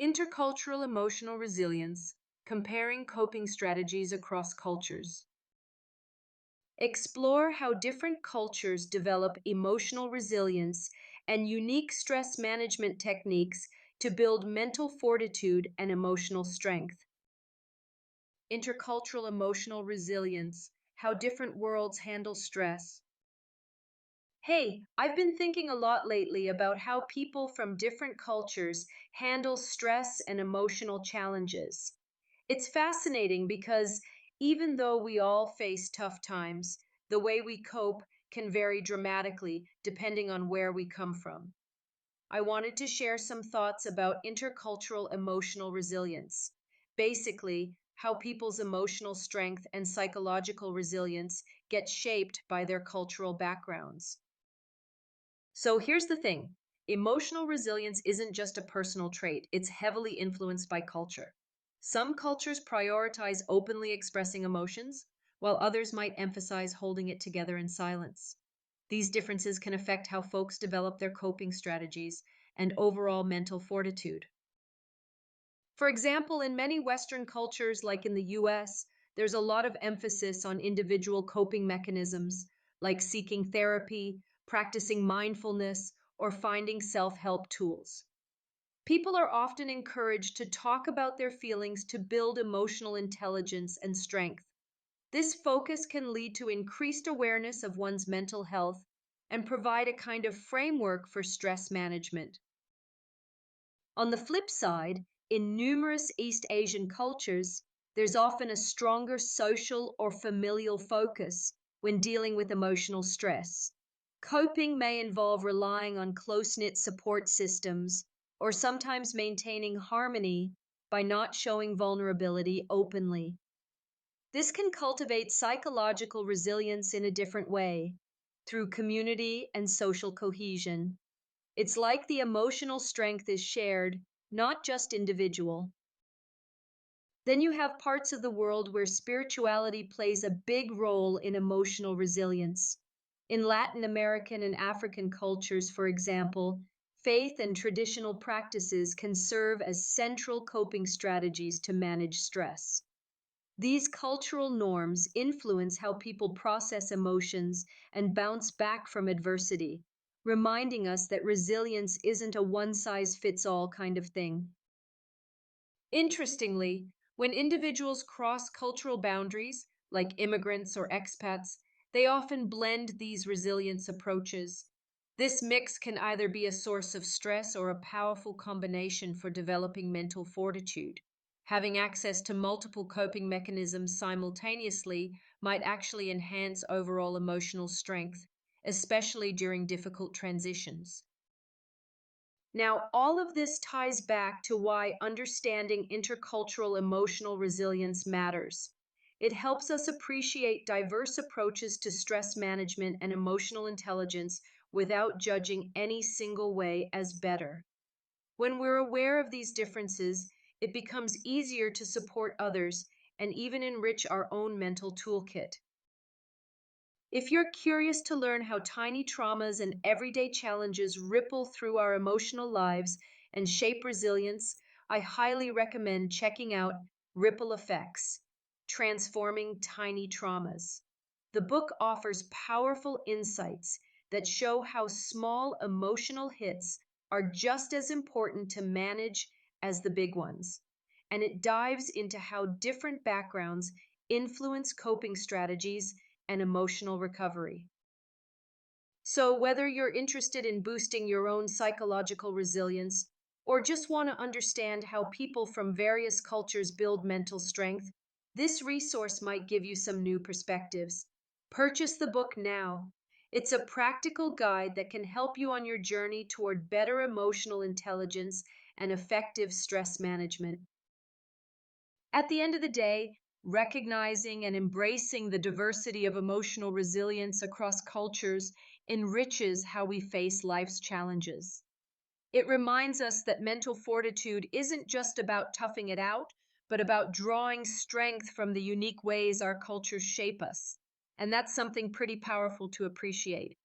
Intercultural emotional resilience, comparing coping strategies across cultures. Explore how different cultures develop emotional resilience and unique stress management techniques to build mental fortitude and emotional strength. Intercultural emotional resilience, how different worlds handle stress. Hey, I've been thinking a lot lately about how people from different cultures handle stress and emotional challenges. It's fascinating because even though we all face tough times, the way we cope can vary dramatically depending on where we come from. I wanted to share some thoughts about intercultural emotional resilience. Basically, how people's emotional strength and psychological resilience get shaped by their cultural backgrounds. So here's the thing, emotional resilience isn't just a personal trait, it's heavily influenced by culture. Some cultures prioritize openly expressing emotions, while others might emphasize holding it together in silence. These differences can affect how folks develop their coping strategies and overall mental fortitude. For example, in many Western cultures, like in the US, there's a lot of emphasis on individual coping mechanisms, like seeking therapy, practicing mindfulness, or finding self help tools. People are often encouraged to talk about their feelings to build emotional intelligence and strength. This focus can lead to increased awareness of one's mental health and provide a kind of framework for stress management. On the flip side, in numerous East Asian cultures, there's often a stronger social or familial focus when dealing with emotional stress. Coping may involve relying on close knit support systems or sometimes maintaining harmony by not showing vulnerability openly. This can cultivate psychological resilience in a different way through community and social cohesion. It's like the emotional strength is shared, not just individual. Then you have parts of the world where spirituality plays a big role in emotional resilience. In Latin American and African cultures, for example, faith and traditional practices can serve as central coping strategies to manage stress. These cultural norms influence how people process emotions and bounce back from adversity, reminding us that resilience isn't a one size fits all kind of thing. Interestingly, when individuals cross cultural boundaries, like immigrants or expats, they often blend these resilience approaches. This mix can either be a source of stress or a powerful combination for developing mental fortitude. Having access to multiple coping mechanisms simultaneously might actually enhance overall emotional strength, especially during difficult transitions. Now, all of this ties back to why understanding intercultural emotional resilience matters. It helps us appreciate diverse approaches to stress management and emotional intelligence without judging any single way as better. When we're aware of these differences, it becomes easier to support others and even enrich our own mental toolkit. If you're curious to learn how tiny traumas and everyday challenges ripple through our emotional lives and shape resilience, I highly recommend checking out Ripple Effects: Transforming Tiny Traumas. The book offers powerful insights that show how small emotional hits are just as important to manage as the big ones. And it dives into how different backgrounds influence coping strategies and emotional recovery. So, whether you're interested in boosting your own psychological resilience or just want to understand how people from various cultures build mental strength, this resource might give you some new perspectives. Purchase the book now. It's a practical guide that can help you on your journey toward better emotional intelligence and effective stress management. At the end of the day, recognizing and embracing the diversity of emotional resilience across cultures enriches how we face life's challenges. It reminds us that mental fortitude isn't just about toughing it out, but about drawing strength from the unique ways our cultures shape us. And that's something pretty powerful to appreciate.